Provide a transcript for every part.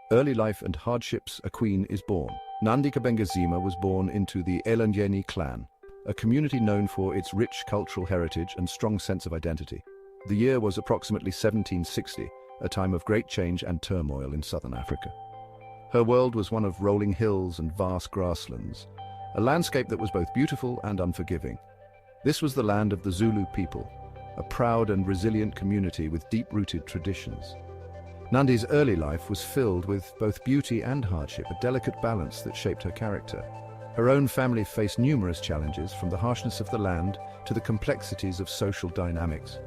Early life and hardships, a queen is born. Nandi Kabengazima was born into the Elanyeni clan, a community known for its rich cultural heritage and strong sense of identity. The year was approximately 1760, a time of great change and turmoil in southern Africa. Her world was one of rolling hills and vast grasslands, a landscape that was both beautiful and unforgiving. This was the land of the Zulu people, a proud and resilient community with deep-rooted traditions. Nandi's early life was filled with both beauty and hardship, a delicate balance that shaped her character. Her own family faced numerous challenges, from the harshness of the land to the complexities of social dynamics.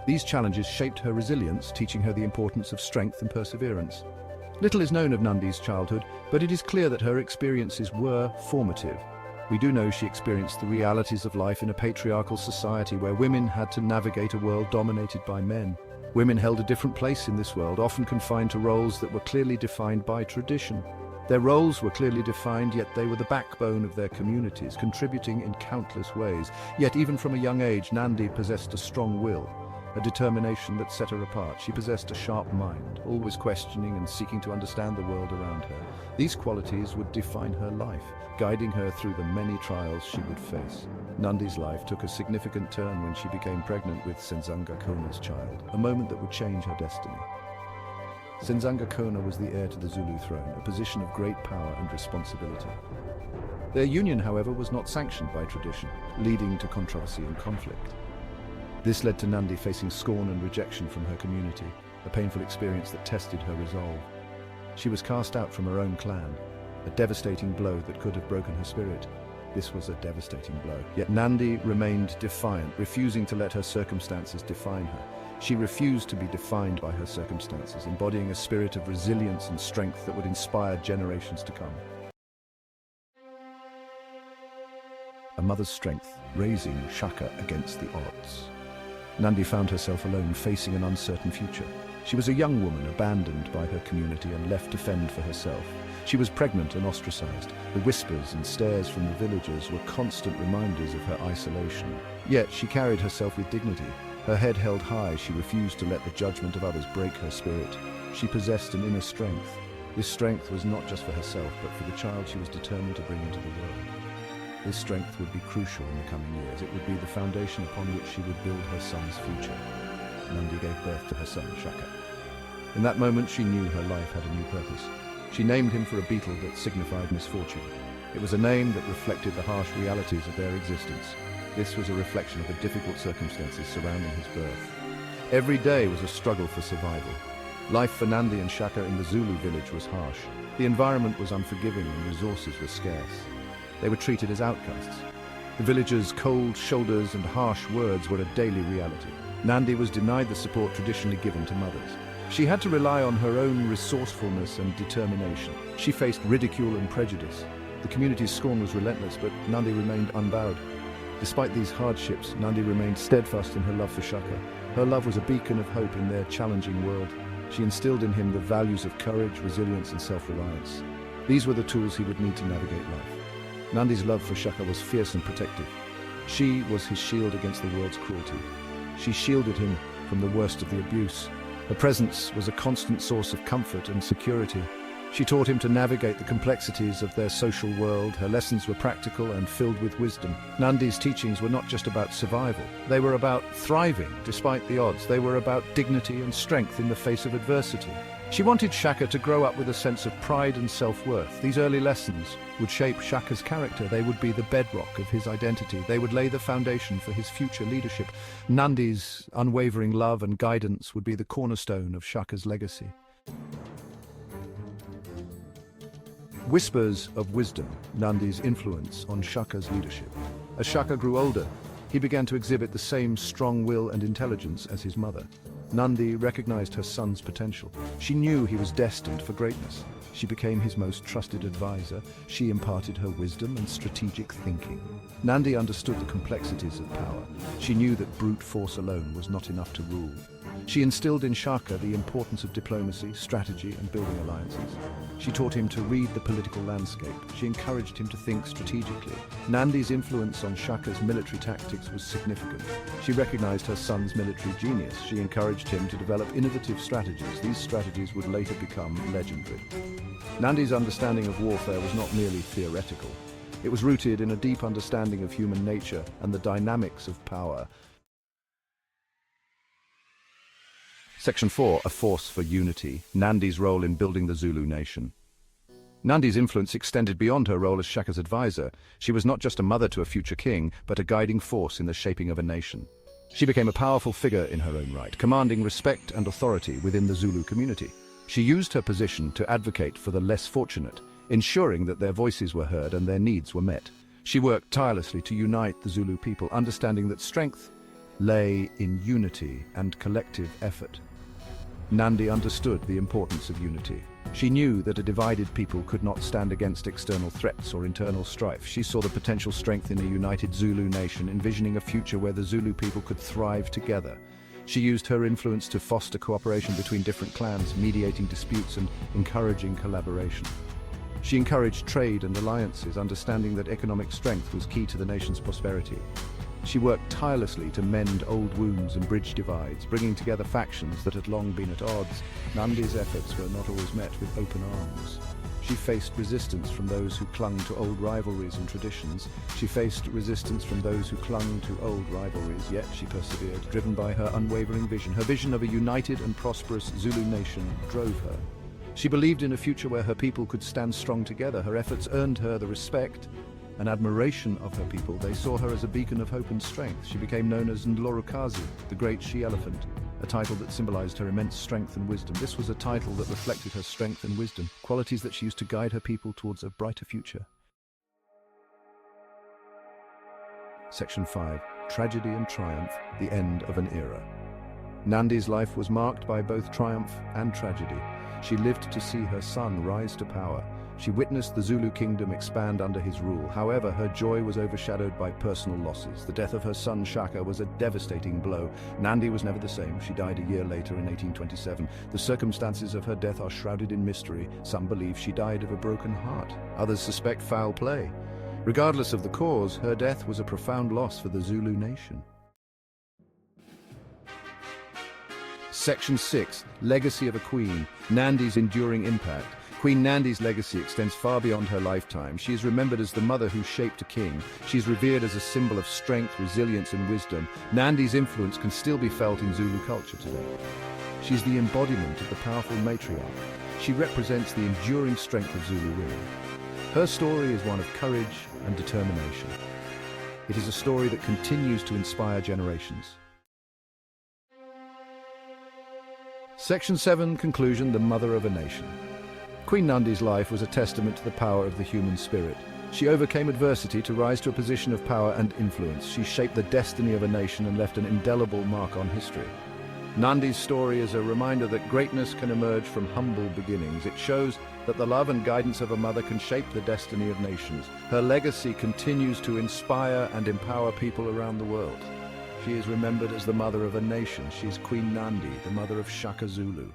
These challenges shaped her resilience, teaching her the importance of strength and perseverance. Little is known of Nandi's childhood, but it is clear that her experiences were formative. We do know she experienced the realities of life in a patriarchal society where women had to navigate a world dominated by men. Women held a different place in this world, often confined to roles that were clearly defined by tradition. Their roles were clearly defined, yet they were the backbone of their communities, contributing in countless ways. Yet even from a young age, Nandi possessed a strong will, a determination that set her apart. She possessed a sharp mind, always questioning and seeking to understand the world around her. These qualities would define her life, guiding her through the many trials she would face. Nandi's life took a significant turn when she became pregnant with Senzanga Kona's child, a moment that would change her destiny. Senzanga Kona was the heir to the Zulu throne, a position of great power and responsibility. Their union, however, was not sanctioned by tradition, leading to controversy and conflict. This led to Nandi facing scorn and rejection from her community, a painful experience that tested her resolve. She was cast out from her own clan, a devastating blow that could have broken her spirit. This was a devastating blow. Yet Nandi remained defiant, refusing to let her circumstances define her. She refused to be defined by her circumstances, embodying a spirit of resilience and strength that would inspire generations to come. A mother's strength, raising Shaka against the odds. Nandi found herself alone, facing an uncertain future. She was a young woman abandoned by her community and left to fend for herself. She was pregnant and ostracized. The whispers and stares from the villagers were constant reminders of her isolation. Yet she carried herself with dignity. Her head held high, she refused to let the judgment of others break her spirit. She possessed an inner strength. This strength was not just for herself, but for the child she was determined to bring into the world. This strength would be crucial in the coming years. It would be the foundation upon which she would build her son's future. Nandi gave birth to her son, Shaka. In that moment, she knew her life had a new purpose. She named him for a beetle that signified misfortune. It was a name that reflected the harsh realities of their existence. This was a reflection of the difficult circumstances surrounding his birth. Every day was a struggle for survival. Life for Nandi and Shaka in the Zulu village was harsh. The environment was unforgiving and resources were scarce. They were treated as outcasts. The villagers' cold shoulders and harsh words were a daily reality. Nandi was denied the support traditionally given to mothers. She had to rely on her own resourcefulness and determination. She faced ridicule and prejudice. The community's scorn was relentless, but Nandi remained unbowed. Despite these hardships, Nandi remained steadfast in her love for Shaka. Her love was a beacon of hope in their challenging world. She instilled in him the values of courage, resilience, and self-reliance. These were the tools he would need to navigate life. Nandi's love for Shaka was fierce and protective. She was his shield against the world's cruelty. She shielded him from the worst of the abuse. Her presence was a constant source of comfort and security. She taught him to navigate the complexities of their social world. Her lessons were practical and filled with wisdom. Nandi's teachings were not just about survival. They were about thriving despite the odds. They were about dignity and strength in the face of adversity. She wanted Shaka to grow up with a sense of pride and self-worth. These early lessons would shape Shaka's character. They would be the bedrock of his identity. They would lay the foundation for his future leadership. Nandi's unwavering love and guidance would be the cornerstone of Shaka's legacy. Whispers of wisdom, Nandi's influence on Shaka's leadership. As Shaka grew older, he began to exhibit the same strong will and intelligence as his mother. Nandi recognized her son's potential. She knew he was destined for greatness. She became his most trusted advisor. She imparted her wisdom and strategic thinking. Nandi understood the complexities of power. She knew that brute force alone was not enough to rule. She instilled in Shaka the importance of diplomacy, strategy, and building alliances. She taught him to read the political landscape. She encouraged him to think strategically. Nandi's influence on Shaka's military tactics was significant. She recognized her son's military genius. She encouraged him to develop innovative strategies. These strategies would later become legendary. Nandi's understanding of warfare was not merely theoretical. It was rooted in a deep understanding of human nature and the dynamics of power. Section 4, A Force for Unity, Nandi's role in building the Zulu nation. Nandi's influence extended beyond her role as Shaka's advisor. She was not just a mother to a future king, but a guiding force in the shaping of a nation. She became a powerful figure in her own right, commanding respect and authority within the Zulu community. She used her position to advocate for the less fortunate, ensuring that their voices were heard and their needs were met. She worked tirelessly to unite the Zulu people, understanding that strength lay in unity and collective effort. Nandi understood the importance of unity. She knew that a divided people could not stand against external threats or internal strife. She saw the potential strength in a united Zulu nation, envisioning a future where the Zulu people could thrive together. She used her influence to foster cooperation between different clans, mediating disputes and encouraging collaboration. She encouraged trade and alliances, understanding that economic strength was key to the nation's prosperity. She worked tirelessly to mend old wounds and bridge divides, bringing together factions that had long been at odds. Nandi's efforts were not always met with open arms. She faced resistance from those who clung to old rivalries and traditions. Yet she persevered, driven by her unwavering vision. Her vision of a united and prosperous Zulu nation drove her. She believed in a future where her people could stand strong together. Her efforts earned her the respect and admiration of her people. They saw her as a beacon of hope and strength. She became known as Ndlovukazi, the Great She-Elephant, a title that symbolized her immense strength and wisdom. This was a title that reflected her strength and wisdom, qualities that she used to guide her people towards a brighter future. Section 5. Tragedy and Triumph, the End of an Era. Nandi's life was marked by both triumph and tragedy. She lived to see her son rise to power. She witnessed the Zulu kingdom expand under his rule. However, her joy was overshadowed by personal losses. The death of her son Shaka was a devastating blow. Nandi was never the same. She died a year later in 1827. The circumstances of her death are shrouded in mystery. Some believe she died of a broken heart. Others suspect foul play. Regardless of the cause, her death was a profound loss for the Zulu nation. Section 6. Legacy of a Queen, Nandi's enduring impact. Queen Nandi's legacy extends far beyond her lifetime. She is remembered as the mother who shaped a king. She is revered as a symbol of strength, resilience, and wisdom. Nandi's influence can still be felt in Zulu culture today. She is the embodiment of the powerful matriarch. She represents the enduring strength of Zulu women. Her story is one of courage and determination. It is a story that continues to inspire generations. Section 7. Conclusion, the Mother of a Nation. Queen Nandi's life was a testament to the power of the human spirit. She overcame adversity to rise to a position of power and influence. She shaped the destiny of a nation and left an indelible mark on history. Nandi's story is a reminder that greatness can emerge from humble beginnings. It shows that the love and guidance of a mother can shape the destiny of nations. Her legacy continues to inspire and empower people around the world. She is remembered as the mother of a nation. She is Queen Nandi, the mother of Shaka Zulu.